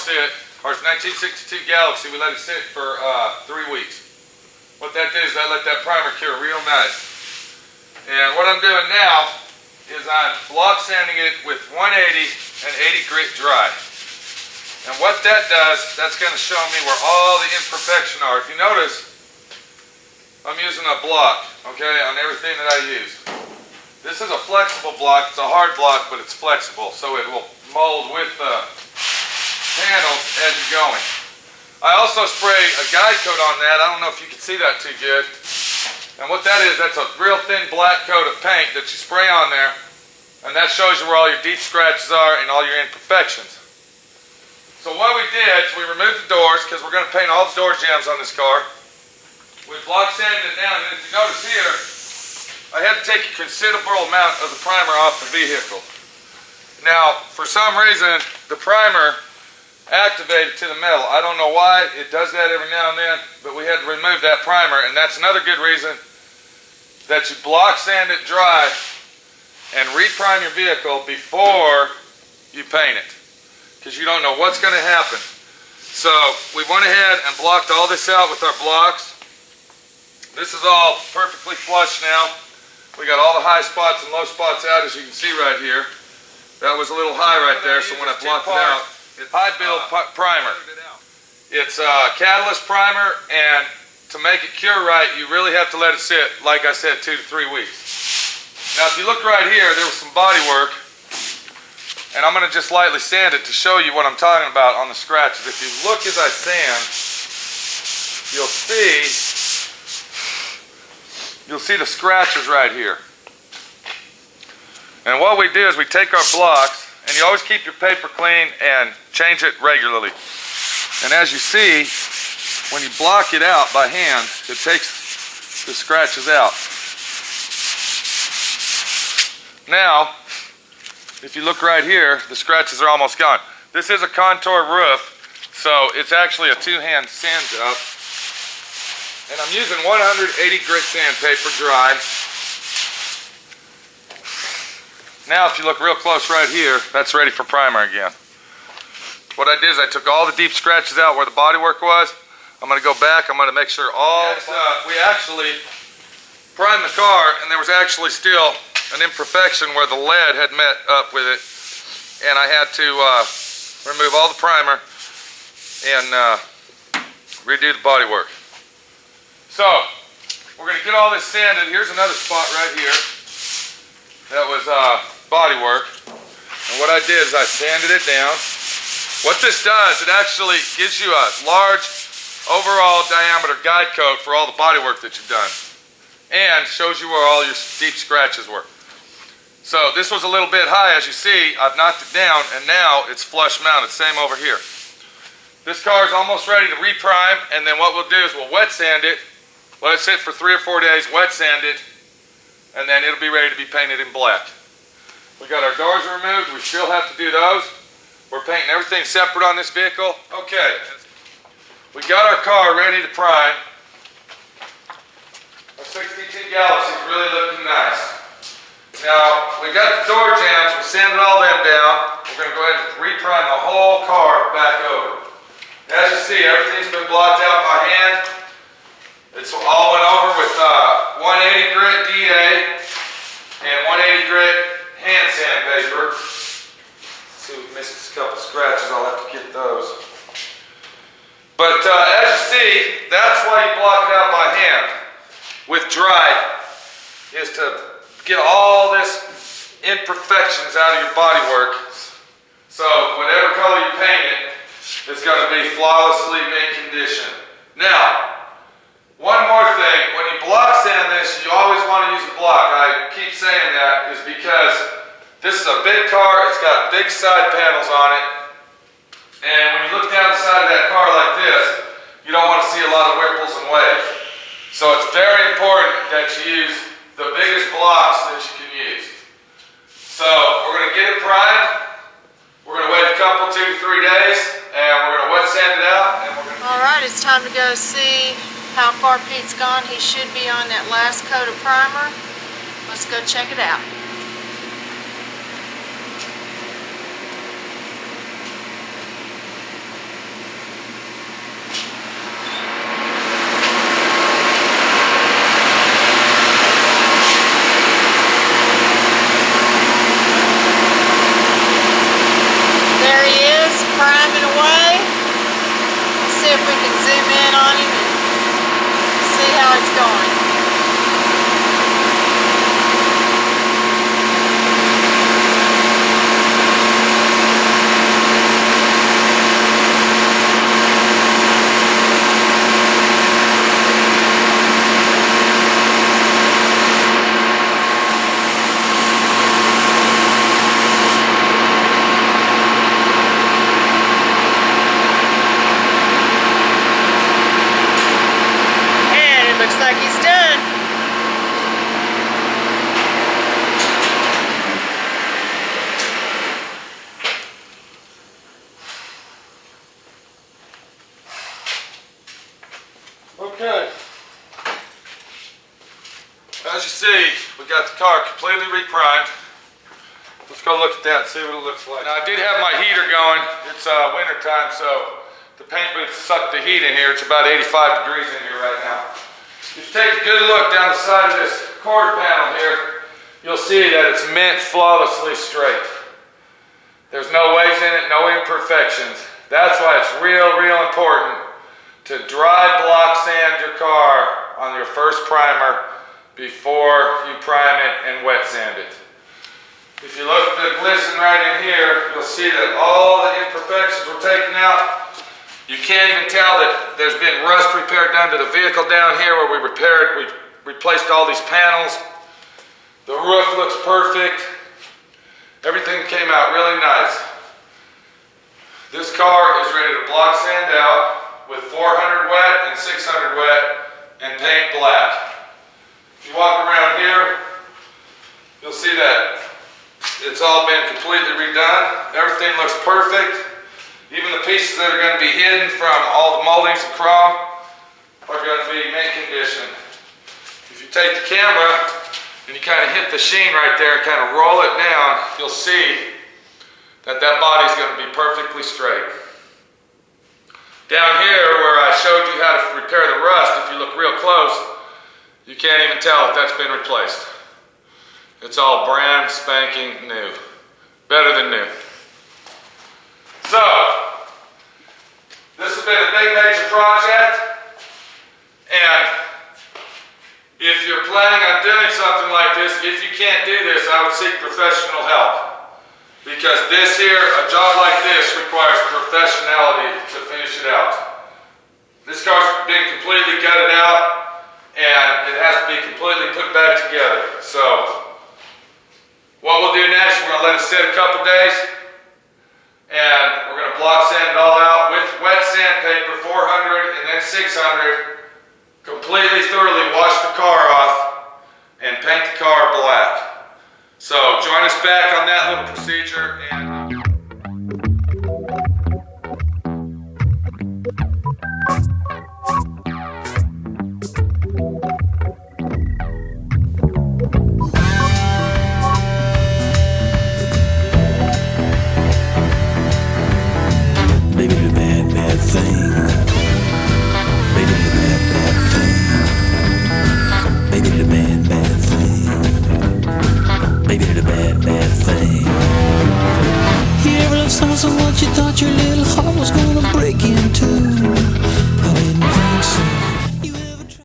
sit, our 1962 Galaxie, we let it sit for 3 weeks. What that did is I let that primer cure real nice. And what I'm doing now is I'm block sanding it with 180 and 80 grit dry. And what that does, that's going to show me where all the imperfections are. If you notice, I'm using a block, okay, on everything that I use. This is a flexible block. It's a hard block, but it's flexible, so it will mold with the panels as you're going. I also spray a guide coat on that. I don't know if you can see that too good. And what that is, that's a real thin black coat of paint that you spray on there, and that shows you where all your deep scratches are and all your imperfections. So what we did is we removed the doors because we're going to paint all the door jambs on this car. We block sanded it down, and if you notice here, I had to take a considerable amount of the primer off the vehicle. Now, for some reason, the primer activated to the metal. I don't know why. It does that every now and then, but we had to remove that primer, and that's another good reason that you block sand it dry and reprime your vehicle before you paint it, because you don't know what's going to happen. So we went ahead and blocked all this out with our blocks. This is all perfectly flush now. We got all the high spots and low spots out, as you can see right here. That was a little high right there, so when I blocked it out, it's high build primer. It's catalyst primer, and to make it cure right, you really have to let it sit, like I said, 2 to 3 weeks. Now if you look right here, there was some body work, and I'm going to just lightly sand it to show you what I'm talking about on the scratches. If you look as I sand, you'll see the scratches right here. And what we do is we take our blocks, and you always keep your paper clean and change it regularly. And as you see, when you block it out by hand, it takes the scratches out. Now, if you look right here, the scratches are almost gone. This is a contour roof, so it's actually a two-hand sand job. And I'm using 180 grit sandpaper dry. Now if you look real close right here, that's ready for primer again. What I did is I took all the deep scratches out where the bodywork was. I'm going to go back, I'm going to make sure all we actually primed the car, and there was actually still an imperfection where the lead had met up with it, and I had to remove all the primer and redo the bodywork. So we're going to get all this sanded. Here's another spot right here that was body work, and what I did is I sanded it down. What this does, it actually gives you a large overall diameter guide coat for all the body work that you've done, and shows you where all your deep scratches were. So this was a little bit high, as you see. I've knocked it down, and now it's flush mounted. Same over here. This car is almost ready to reprime, and then what we'll do is we'll wet sand it, let it sit for 3 or 4 days, wet sand it, and then it'll be ready to be painted in black. We got our doors removed. We still have to do those. We're painting everything separate on this vehicle. Okay, we got our car ready to prime. Our 62 Galaxie is really looking nice. Now, we got the door jambs. We sanded all them down. We're going to go ahead and reprime the whole car back over. As you see, everything's been blocked out by hand. It's all went over with 180 grit DA and 180 grit hand sandpaper. See, we've missed a couple scratches. I'll have to get those. But as you see, that's why you block it out by hand with dry, is to get all this imperfections out of your bodywork. So whatever color you paint it, it's going to be flawlessly mint condition. Now, one more thing, when you block sand this, you always want to use a block. I keep saying that is because this is a big car, it's got big side panels on it, and when you look down the side of that car like this, you don't want to see a lot of ripples and waves. So it's very important that you use the biggest blocks that you can use. So we're going to get it primed, we're going to wait a couple, 2 to 3 days, and we're going to wet sand it out. And we're going to Alright, it's time to go see how far Pete's gone. He should be on that last coat of primer. Let's go check it out. like he's done. Okay. As you see, we got the car completely reprimed. Let's go look at that and see what it looks like. Now I did have my heater going. It's winter time, so the paint booth sucked the heat in here. It's about 85 degrees in here right now. If you take a good look down the side of this quarter panel here, you'll see that it's mint flawlessly straight. There's no waves in it, no imperfections. That's why it's real important to dry block sand your car on your first primer before you prime it and wet sand it. If you look at the glisten right in here, you'll see that all the imperfections were taken out. You can't even tell that there's been rust repair done to the vehicle down here where we replaced all these panels. The roof looks perfect. Everything came out really nice. This car is ready to block sand out with 400 wet and 600 wet and paint black. If you walk around here, you'll see that it's all been completely redone. Everything looks perfect. Even the pieces that are going to be hidden from all the moldings and chrome are going to be mint condition. If you take the camera and you kind of hit the sheen right there and kind of roll it down, you'll see that that body's going to be perfectly straight. Down here where I showed you how to repair the rust, if you look real close, you can't even tell if that's been replaced. It's all brand spanking new. Better than new. So, this has been a big major project, and if you're planning on doing something like this, if you can't do this, I would seek professional help. Because this here, a job like this requires professionality to finish it out. This car's been completely gutted out, and it has to be completely put back together. So, what we'll do next, we're going to let it sit a couple days, and we're going to block sand it all out with wet sandpaper, 400 and then 600, completely thoroughly wash the car off, and paint the car black. So join us back on that little procedure. And